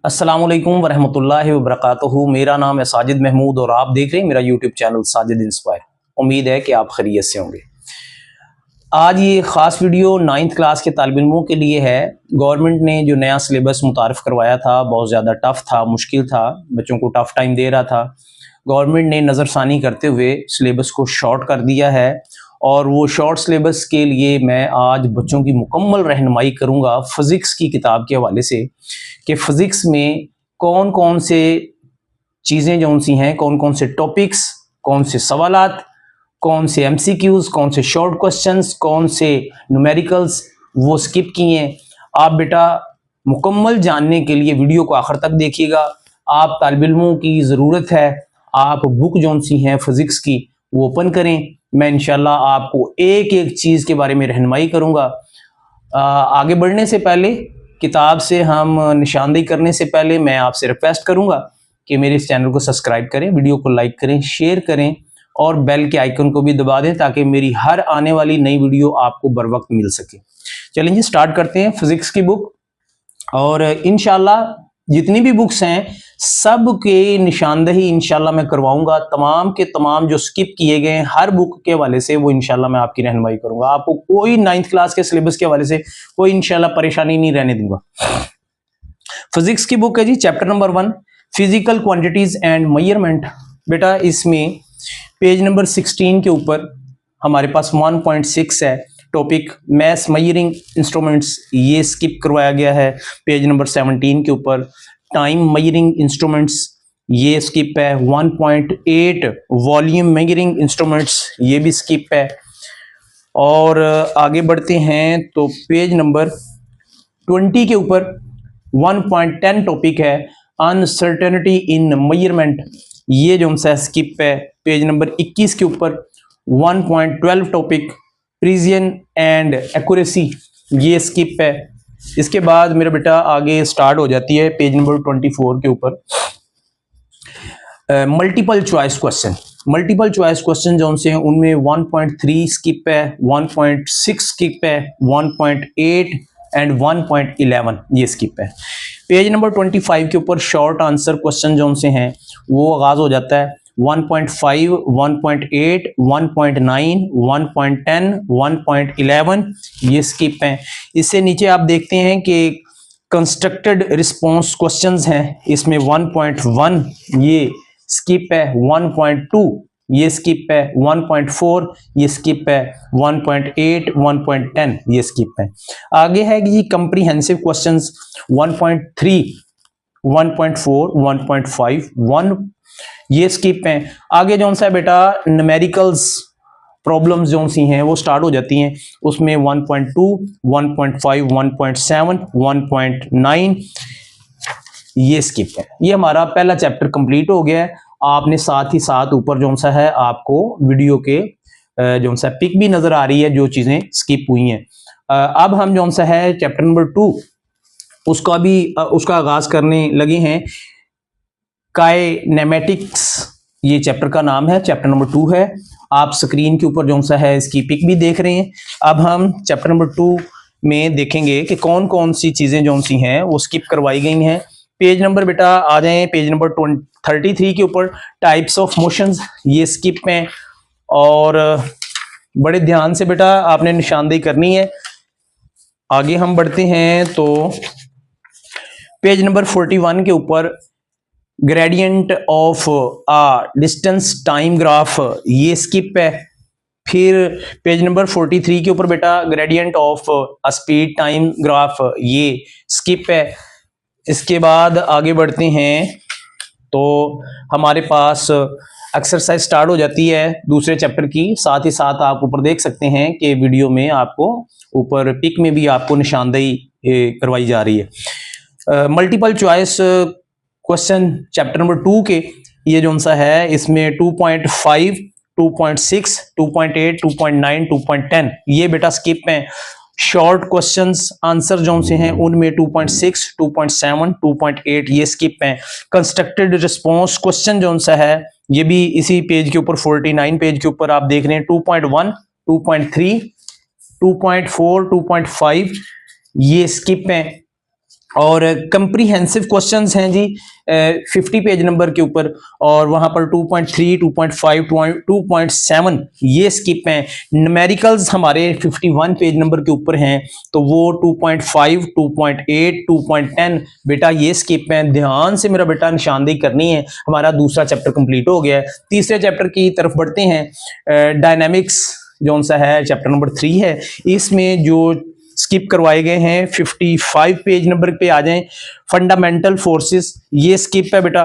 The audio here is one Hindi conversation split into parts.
अस्सलाम वालेकुम वरहमतुल्लाहि वबरकातुहू। मेरा नाम है साजिद महमूद और आप देख रहे हैं मेरा यूट्यूब चैनल साजिद इंस्पायर। उम्मीद है कि आप खैरियत से होंगे। आज ये ख़ास वीडियो 9th क्लास के तालिब इल्मों के लिए है। गवर्नमेंट ने जो नया सिलेबस मुतारफ़ करवाया था बहुत ज़्यादा टफ़ था, मुश्किल था, बच्चों को टफ़ टाइम दे रहा था। गवर्नमेंट ने नज़रसानी करते हुए सिलेबस को शॉर्ट कर दिया है और वो शॉर्ट सिलेबस के लिए मैं आज बच्चों की मुकम्मल रहनुमाई करूँगा फ़िज़िक्स की किताब के हवाले से कि फ़िज़िक्स में कौन कौन से चीज़ें जो सी हैं, कौन कौन से टॉपिक्स, कौन से सवालात, कौन से एमसीक्यूज़, कौन से शॉर्ट क्वेश्चंस, कौन से न्यूमेरिकल्स वो स्किप किए हैं। आप बेटा मुकम्मल जानने के लिए वीडियो को आखिर तक देखिएगा। आप तालिब इल्मों की ज़रूरत है, आप बुक जो सी हैं फ़िज़िक्स की वो ओपन करें। मैं इंशाल्लाह आपको एक एक चीज़ के बारे में रहनुमाई करूँगा। आगे बढ़ने से पहले, किताब से हम निशानदेही करने से पहले मैं आपसे रिक्वेस्ट करूँगा कि मेरे इस चैनल को सब्सक्राइब करें, वीडियो को लाइक करें, शेयर करें और बेल के आइकन को भी दबा दें ताकि मेरी हर आने वाली नई वीडियो आपको बर वक्त मिल सके। चलिए जी स्टार्ट करते हैं फिजिक्स की बुक। और इंशाल्लाह जितनी भी बुक्स हैं सब के निशानदेही इंशाल्लाह मैं करवाऊंगा। तमाम के तमाम जो स्किप किए गए हैं हर बुक के हवाले से वो इंशाल्लाह मैं आपकी रहनुमाई करूंगा। आपको कोई 9th क्लास के सिलेबस के हवाले से कोई इंशाल्लाह परेशानी नहीं रहने दूंगा। फिजिक्स की बुक है जी, chapter number 1 physical quantities and measurement. बेटा इसमें पेज नंबर 16 के ऊपर हमारे पास 1.6 है टॉपिक मैथ मेजरिंग इंस्ट्रूमेंट्स, ये स्किप करवाया गया है। पेज नंबर 17 के ऊपर टाइम मेजरिंग इंस्ट्रूमेंट्स, ये स्किप है। 1.8 वॉल्यूम मेजरिंग इंस्ट्रूमेंट्स, ये भी स्किप है। और आगे बढ़ते हैं तो पेज नंबर 20 के ऊपर 1.10 टॉपिक है अनसर्टेनिटी इन मेजरमेंट, ये जो सा स्किप है। पेज नंबर 21 के ऊपर 1.12 टॉपिक प्रिसिजन एंड एक्यूरेसी, ये स्किप है। इसके बाद मेरा बेटा आगे स्टार्ट हो जाती है पेज नंबर 24 के ऊपर multiple choice question. Multiple choice question जो से हैं उनमें 1.3 स्किप है, 1.6 स्किप है, 1.8 एंड 1.11 ये स्किप है। पेज नंबर 25 के ऊपर शॉर्ट आंसर क्वेश्चन जो से हैं वो आगाज हो जाता है 1.5, 1.8, 1.9, 1.10, 1.11 ये स्किप हैं। इससे नीचे आप देखते हैं कि कंस्ट्रक्टेड रिस्पॉन्स क्वेश्चंस हैं, इसमें 1.1 ये स्किप है, 1.2 ये स्किप है, 1.4 ये स्किप है, 1.8, 1.10 ये स्किप है। आगे है कि कंप्रीहेंसिव क्वेश्चंस 1.3, 1.4, 1.5, 1 ये स्किप हैं। आगे जो सा है बेटा न्यूमेरिकल्स प्रॉब्लम्स जो सी हैं वो स्टार्ट हो जाती हैं, उसमें 1.2, 1.5, 1.7, 1.9 ये स्किप है। ये हमारा पहला चैप्टर कंप्लीट हो गया है। आपने साथ ही साथ ऊपर जो सा है आपको वीडियो के जो सा पिक भी नजर आ रही है जो चीजें स्किप हुई हैं। अब हम जो सा है चैप्टर नंबर 2 उसका आगाज करने लगे हैं। काइनेमेटिक्स ये चैप्टर का नाम है, चैप्टर नंबर 2 है। आप स्क्रीन के ऊपर जो सा है इसकी पिक भी देख रहे हैं। अब हम चैप्टर नंबर 2 में देखेंगे कि कौन कौन सी चीजें जो सी हैं वो स्किप करवाई गई हैं। पेज नंबर बेटा आ जाएं पेज नंबर 33 के ऊपर टाइप्स ऑफ मोशंस, ये स्किप हैं। और बड़े ध्यान से बेटा आपने निशानदेही करनी है। आगे हम बढ़ते हैं तो पेज नंबर 41 के ऊपर gradient of a distance time graph, ये स्किप है। फिर पेज नंबर 43 के ऊपर बेटा gradient of a speed time graph, ये स्किप है। इसके बाद आगे बढ़ते हैं तो हमारे पास एक्सरसाइज स्टार्ट हो जाती है दूसरे चैप्टर की। साथ ही साथ आप ऊपर देख सकते हैं कि वीडियो में आपको ऊपर पिक में भी आपको निशानदेही करवाई जा रही है। Multiple choice question chapter number 2 के ये जो सा है इसमें 2.5, 2.6, 2.8, 2.9, 2.10 ये बेटा स्किप हैं। शॉर्ट क्वेश्चंस आंसर जो से हैं उनमें 2.6, 2.7, 2.8 ये स्किप हैं। कंस्ट्रक्टेड रिस्पॉन्स क्वेश्चन जो सा है ये भी इसी पेज के ऊपर 49 पेज के ऊपर आप देख रहे हैं 2.1, 2.3, 2.4, 2.5 ये स्किप हैं। और कंप्रीहेंसिव क्वेश्चंस हैं जी 50 पेज नंबर के ऊपर, और वहां पर 2.3, 2.5, 2.7 ये स्किप हैं। न्यूमेरिकल्स हमारे 51 पेज नंबर के ऊपर हैं, तो वो 2.5, 2.8, 2.10 बेटा ये स्किप हैं। ध्यान से मेरा बेटा निशानदेही करनी है। हमारा दूसरा चैप्टर कंप्लीट हो गया है। तीसरे चैप्टर की तरफ बढ़ते हैं। डायनामिक्स जो सा है चैप्टर नंबर 3 है, इसमें जो स्किप करवाए गए हैं 55 पेज नंबर पे आ जाएं। फंडामेंटल फोर्सेस ये स्किप है बेटा,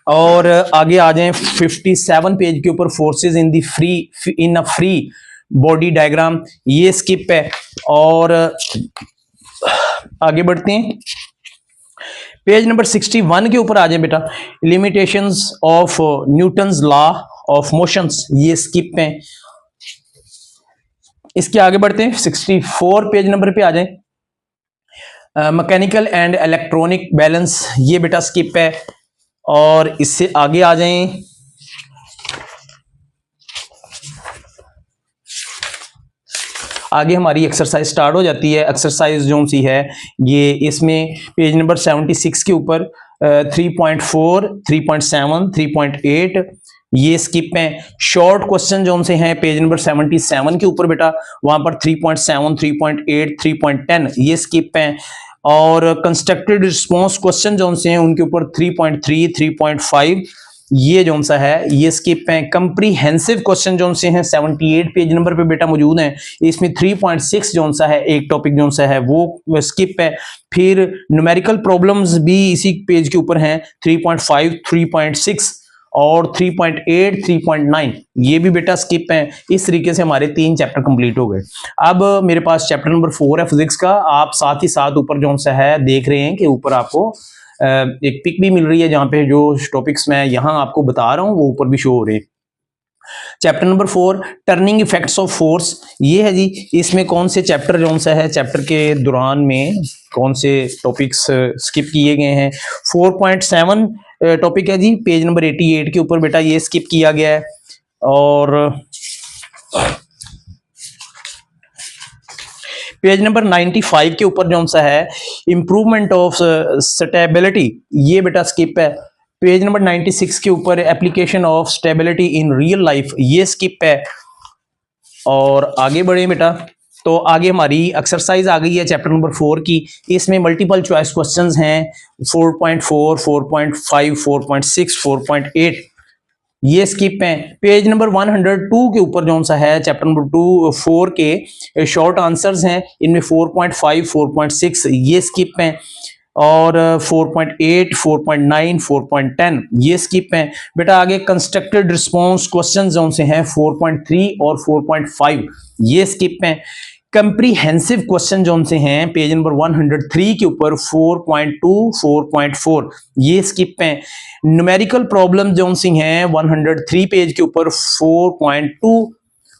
और आगे आ जाएं 57 पेज के ऊपर forces in a free body diagram ये स्किप है। और आगे बढ़ते हैं, पेज नंबर 61 के ऊपर आ जाए बेटा, limitations of Newton's law of motions ये स्किप है। इसके आगे बढ़ते हैं 64 पेज नंबर पे आ जाएं। मैकेनिकल एंड इलेक्ट्रॉनिक बैलेंस ये बेटा स्किप है। और इससे आगे आ जाएं, आगे हमारी एक्सरसाइज स्टार्ट हो जाती है। एक्सरसाइज जो सी है ये इसमें पेज नंबर 76 के ऊपर 3.4, 3.7, 3.8 ये स्किप हैं। शॉर्ट क्वेश्चन जो से हैं पेज नंबर 77 के ऊपर बेटा, वहां पर 3.7, 3.8, 3.10 ये स्किप हैं। और कंस्ट्रक्टेड रिस्पॉन्स क्वेश्चन जो से हैं उनके ऊपर 3.3, 3.5 ये जो सा है ये स्किप है। कंप्रीहेंसिव क्वेश्चन जो से हैं 78 पेज नंबर पे बेटा मौजूद हैं, इसमें 3.6 जो सा है एक टॉपिक जो सा है वो स्किप है। फिर न्यूमेरिकल प्रॉब्लम्स भी इसी पेज के ऊपर हैं, 3.5, 3.6 और 3.8, 3.9 ये भी बेटा स्किप है। इस तरीके से हमारे 3 चैप्टर कंप्लीट हो गए। अब मेरे पास चैप्टर नंबर 4 है फिजिक्स का। आप साथ ही साथ ऊपर जो सा है देख रहे हैं कि ऊपर आपको एक पिक भी मिल रही है जहां पे जो टॉपिक्स मैं यहां आपको बता रहा हूं वो ऊपर भी शो हो रहे हैं। Chapter number 4 turning effects of force ये है जी। इसमें कौन से चैप्टर जो सा है चैप्टर के दौरान में कौन से टॉपिक्स स्किप किए गए हैं। 4.7 टॉपिक है जी, पेज नंबर 88 के ऊपर बेटा ये स्किप किया गया है। और पेज नंबर 95 के ऊपर जो सा है इंप्रूवमेंट ऑफ स्टेबिलिटी ये बेटा स्किप है। पेज नंबर 96 के ऊपर application of stability in real life ये स्किप है। और आगे बढ़े बेटा, तो आगे हमारी एक्सरसाइज आ गई है चैप्टर नंबर 4 की। इसमें मल्टीपल चॉइस क्वेश्चंस हैं 4.4, 4.5, 4.6, 4.8 ये स्किप हैं। पेज नंबर 102 के ऊपर जो सा है चैप्टर नंबर 4 के शॉर्ट आंसर्स हैं, इनमें 4.5, 4.6 ये स्किप हैं। और 4.8, 4.9, 4.10 ये स्किप हैं बेटा। आगे कंस्ट्रक्टेड रिस्पॉन्स क्वेश्चन जो से हैं 4.3 और 4.5 ये स्किप हैं। कंप्रीहेंसिव क्वेश्चन जो से हैं पेज नंबर 103 के ऊपर 4.2, 4.4 ये स्किप हैं। न्यूमेरिकल प्रॉब्लम जो सी हैं 103 पेज के ऊपर 4.2,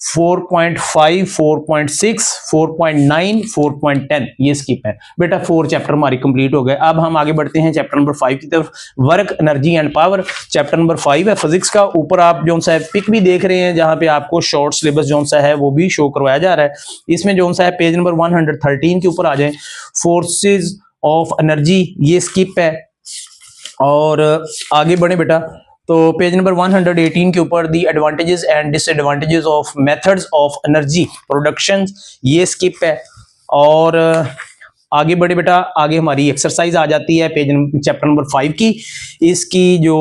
4.5, 4.6, 4.9, 4.10 ये स्किप है बेटा। 4 चैप्टर हमारी कंप्लीट हो गए। अब हम आगे बढ़ते हैं चैप्टर नंबर 5 की तरफ, work energy and power. Chapter number 5 है फिजिक्स का। ऊपर आप जो सा है पिक भी देख रहे हैं जहां पे आपको शॉर्ट सिलेबस जो सा है वो भी शो करवाया जा रहा है। इसमें जो सा है पेज नंबर 113 के ऊपर आ जाए, फोर्सेज ऑफ एनर्जी ये स्किप है। और आगे बढ़े बेटा, तो पेज नंबर 118 के ऊपर दी advantages and disadvantages of methods of energy production ये स्किप है। और आगे बढ़े बेटा, आगे हमारी एक्सरसाइज आ जाती है पेज चैप्टर नंबर 5 की। इसकी जो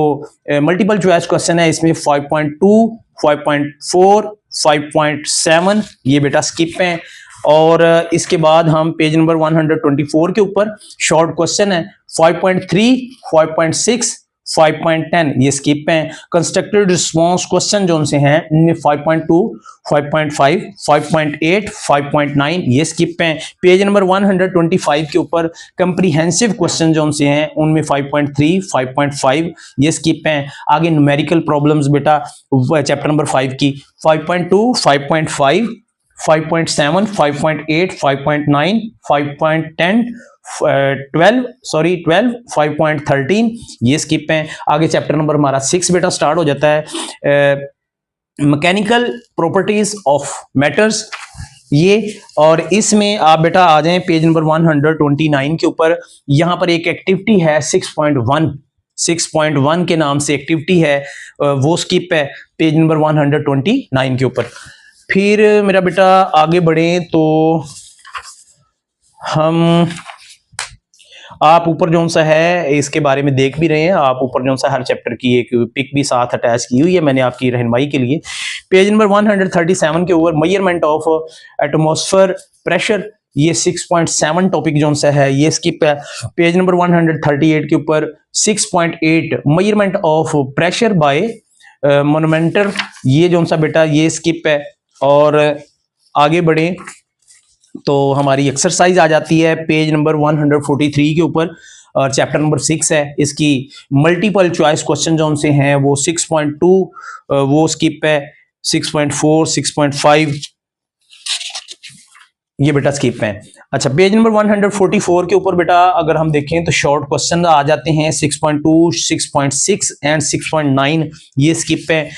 मल्टीपल चॉइस क्वेश्चन है इसमें 5.2, 5.4, 5.7 ये बेटा स्किप हैं। और इसके बाद हम पेज नंबर 124 के ऊपर शॉर्ट क्वेश्चन है 5.3, 5.6, 5.10 ये स्किप हैं। कंस्ट्रक्टेड रिस्पॉन्स क्वेश्चन जो से हैं इनमें 5.2, 5.5, 5.8, 5.9 ये स्किप हैं। पेज नंबर 125 के ऊपर कंप्रीहेंसिव क्वेश्चन जो से हैं उनमें 5.3, 5.5 ये स्किप हैं। आगे न्यूमेरिकल प्रॉब्लम्स बेटा चैप्टर नंबर 5 की 5.2, 5.5, 5.7, 5.8, 5.9, 5.10, 12, 5.13 ये स्किप हैं। आगे चैप्टर नंबर हमारा 6 बेटा स्टार्ट हो जाता है, मैकेनिकल प्रॉपर्टीज ऑफ मैटर्स ये। और इसमें आप बेटा आ जाएं पेज नंबर 129 के ऊपर। यहां पर एक एक्टिविटी है 6.1 के नाम से एक्टिविटी है, वो स्किप है पेज नंबर 129 के ऊपर। फिर मेरा बेटा आगे बढ़े तो हम, आप ऊपर जो सा है इसके बारे में देख भी रहे हैं, आप ऊपर जो सा हर चैप्टर की एक पिक भी साथ अटैच की हुई है मैंने आपकी रहनुमाई के लिए। पेज नंबर 137 के ऊपर मेजरमेंट ऑफ एटमॉस्फेयर प्रेशर, ये 6.7 टॉपिक जो सा है ये स्किप है। पेज नंबर 138 के ऊपर 6.8 measurement of pressure by manometer, ये जो सा बेटा ये स्किप है। और आगे बढ़े तो हमारी एक्सरसाइज आ जाती है पेज नंबर 143 के ऊपर, और चैप्टर नंबर 6 है। इसकी मल्टीपल चॉइस क्वेश्चन जो उनसे हैं वो 6.2 वो स्किप है, 6.4 6.5 ये बेटा स्किप है। अच्छा, पेज नंबर 144 के ऊपर बेटा अगर हम देखें तो शॉर्ट क्वेश्चन आ जाते हैं 6.2 6.6 एंड 6.9 ये स्किप है।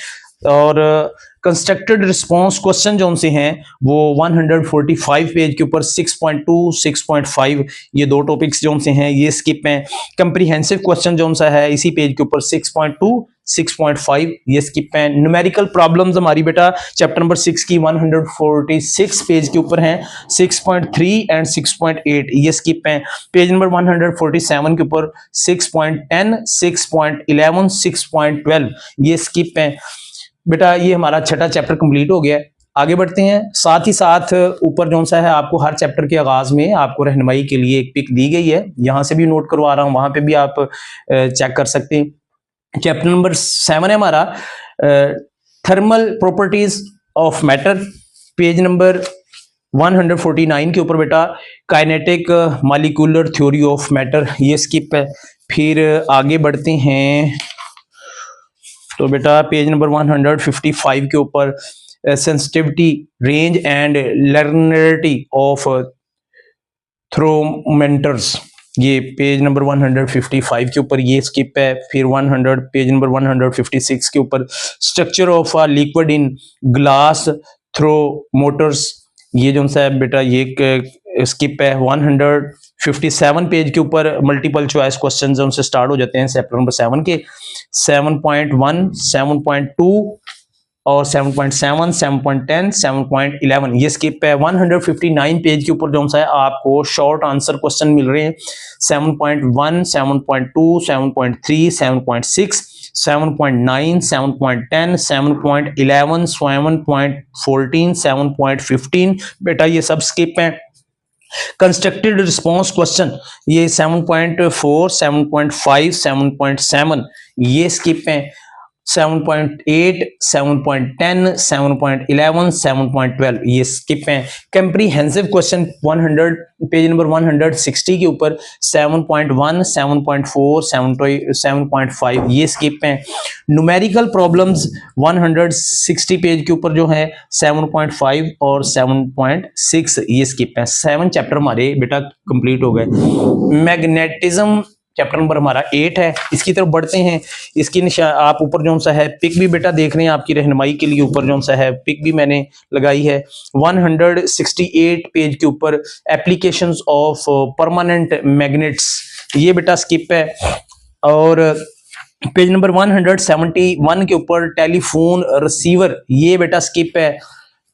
और कंस्ट्रक्टेड रिस्पांस क्वेश्चन जो उनसे हैं वो 145 पेज के ऊपर 6.2 6.5 ये दो टॉपिक्स जो उनसे हैं ये स्किप हैं। कंप्रीहेंसिव क्वेश्चन जो उनसा है इसी पेज के ऊपर 6.2 6.5 ये स्किप हैं। न्यूमेरिकल प्रॉब्लम्स हमारी बेटा चैप्टर नंबर 6 की 146 पेज के ऊपर हैं, 6.3 एंड 6.8 ये स्किप हैं। पेज नंबर 147 के ऊपर 6.10 6.11 6.12 ये स्किप हैं। बेटा ये हमारा छठा चैप्टर कंप्लीट हो गया है। आगे बढ़ते हैं। साथ ही साथ ऊपर जो सा है आपको हर चैप्टर के आगाज में आपको रहनुमाई के लिए एक पिक दी गई है, यहां से भी नोट करवा रहा हूं, वहां पे भी आप चेक कर सकते हैं। चैप्टर नंबर 7 है हमारा thermal properties of matter, page number 149 के ऊपर बेटा kinetic molecular theory of matter ये स्किप है। फिर आगे बढ़ते हैं तो बेटा पेज नंबर 155 के ऊपर sensitivity range and linearity of thermometers, ये पेज नंबर 155 के ऊपर ये स्किप है। फिर पेज नंबर 156 के ऊपर structure of a liquid in glass thermometers, ये जो सा है बेटा ये स्किप है। 157 पेज के ऊपर मल्टीपल चॉइस क्वेश्चंस उनसे स्टार्ट हो जाते हैं चैप्टर नंबर 7 के, 7.1 7.2 और 7.7 7.10 7.11 ये स्किप है। 159 पेज के ऊपर जो सा है आपको शॉर्ट आंसर क्वेश्चन मिल रहे हैं 7.1 7.2 7.3 7.6 7.9 7.10 7.11 7.14 7.15 बेटा ये सब स्किप हैं। कंस्ट्रक्टेड रिस्पांस क्वेश्चन ये 7.4 7.5 7.7 ये स्किप हैं। 7.8 7.10 7.11 7.12 ये स्किप हैं। कंप्रीहेंसिव क्वेश्चन 100 पेज नंबर 160 के ऊपर 7.1 7.4 7.5 ये स्किप हैं। न्यूमेरिकल प्रॉब्लम्स 160 पेज के ऊपर जो है 7.5 और 7.6 ये स्किप हैं। 7 चैप्टर हमारे बेटा कंप्लीट हो गए। मैग्नेटिज्म चैप्टर नंबर हमारा 8 है, इसकी तरफ बढ़ते हैं। इसकी आप ऊपर जो सा है पिक भी बेटा देख रहे हैं, आपकी रहनुमाई के लिए ऊपर जो सा है पिक भी मैंने लगाई है 168 पेज के ऊपर एप्लीकेशंस ऑफ परमानेंट मैग्नेट्स ये बेटा स्किप है। और पेज नंबर 171 के ऊपर टेलीफोन रिसीवर ये बेटा स्किप है।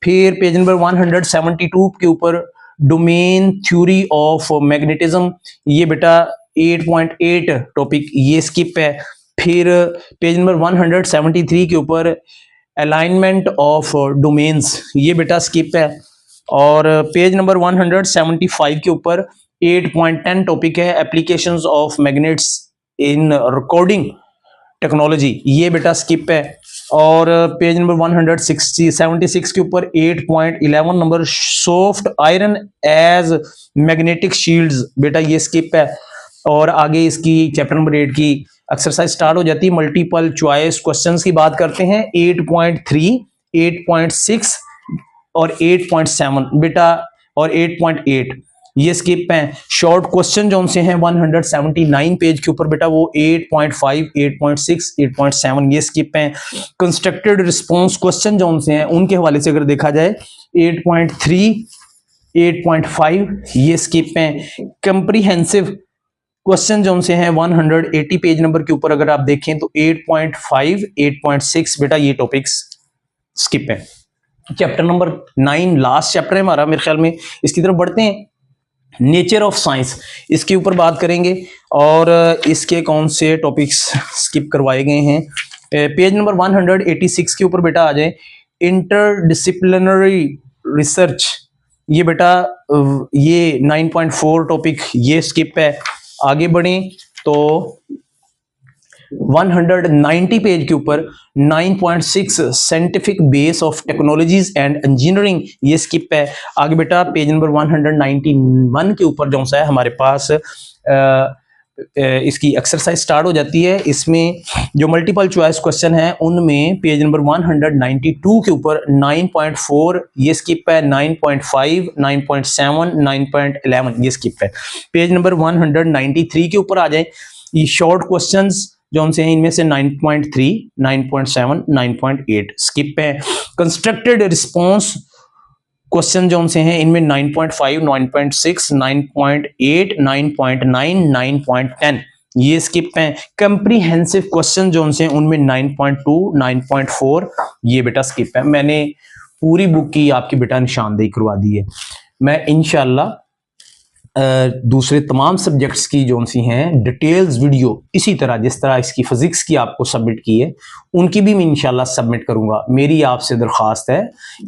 फिर पेज नंबर 172 के ऊपर डोमेन थ्योरी ऑफ मैग्नेटिज्म ये बेटा 8.8 टॉपिक ये स्किप है। फिर पेज नंबर 173 के ऊपर अलाइनमेंट ऑफ डोमेन्स ये बेटा स्किप है। और पेज नंबर 175 के ऊपर 8.10 टॉपिक है applications of magnets in recording technology ये बेटा स्किप है। और पेज नंबर 176 के ऊपर 8.11 number soft iron as magnetic shields बेटा ये स्किप है। और आगे इसकी चैप्टर नंबर 8 की एक्सरसाइज स्टार्ट हो जाती है। मल्टीपल चॉइस क्वेश्चंस की बात करते हैं 8.3 8.6 और 8.7 बेटा और 8.8 ये स्किप हैं। शॉर्ट क्वेश्चन जो से हैं 179 पेज के ऊपर बेटा वो 8.5, 8.6, 8.7 ये स्किप हैं। कंस्ट्रक्टेड रिस्पॉन्स क्वेश्चन जो से हैं उनके हवाले से अगर देखा जाए 8.3, 8.5 ये स्किप हैं। कंप्रीहेंसिव क्वेश्चन जो से हैं 180 पेज नंबर के ऊपर अगर आप देखें तो 8.5, 8.6 बेटा ये टॉपिक्स स्किप है। चैप्टर नंबर 9 लास्ट चैप्टर है हमारा मेरे ख्याल में, इसकी तरफ बढ़ते हैं। नेचर ऑफ साइंस इसके ऊपर बात करेंगे और इसके कौन से टॉपिक्स स्किप करवाए गए हैं। पेज नंबर 186 के ऊपर बेटा आ जाए। इंटरडिसिप्लिनरी रिसर्च ये बेटा ये 9.4 टॉपिक ये स्किप है। आगे बढ़ें तो 190 पेज के ऊपर 9.6 scientific base of technologies and engineering ये स्किप है। आगे बेटा पेज नंबर 191 के ऊपर जो सा है हमारे पास इसकी एक्सरसाइज स्टार्ट हो जाती है। इसमें जो मल्टीपल चॉइस क्वेश्चन है उनमें पेज नंबर 192 के ऊपर 9.4 ये स्किप है, 9.5, 9.7, 9.11 ये स्किप है। पेज नंबर 193 के ऊपर आ जाए। ये शॉर्ट क्वेश्चंस जो हमसे हैं इनमें से 9.3, 9.7, 9.8 स्किप है। कंस्ट्रक्टेड रिस्पॉन्स क्वेश्चन जो हमसे हैं इनमें 9.5, 9.6, 9.8, 9.9, 9.10 ये स्किप हैं। कंप्रीहेंसिव क्वेश्चन जो हमसे उनमें 9.2, 9.4 ये बेटा स्किप है। मैंने पूरी बुक की आपकी बेटा निशानदेही करवा दी है। मैं इंशाल्लाह दूसरे तमाम सब्जेक्ट्स की जो सी हैं डिटेल्स वीडियो इसी तरह जिस तरह इसकी फिजिक्स की आपको सबमिट की है उनकी भी मैं इंशाल्लाह सबमिट करूंगा। मेरी आपसे दरख्वास्त है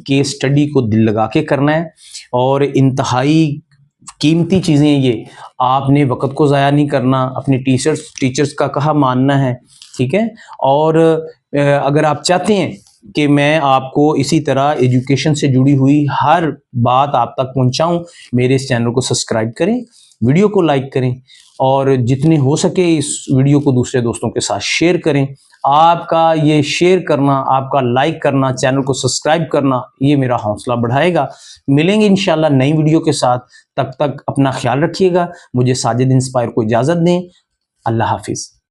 कि स्टडी को दिल लगा के करना है और इंतहाई कीमती चीज़ें ये, आपने वक़्त को ज़ाया नहीं करना, अपने टीचर्स का कहा मानना है, ठीक है। और अगर आप चाहते हैं कि मैं आपको इसी तरह एजुकेशन से जुड़ी हुई हर बात आप तक पहुंचाऊं, मेरे इस चैनल को सब्सक्राइब करें, वीडियो को लाइक करें और जितने हो सके इस वीडियो को दूसरे दोस्तों के साथ शेयर करें। आपका ये शेयर करना, आपका लाइक करना, चैनल को सब्सक्राइब करना ये मेरा हौसला बढ़ाएगा। मिलेंगे इंशाल्लाह नई वीडियो के साथ, तब तक अपना ख्याल रखिएगा। मुझे साजिद इंस्पायर को इजाज़त दें। अल्लाह हाफिज़।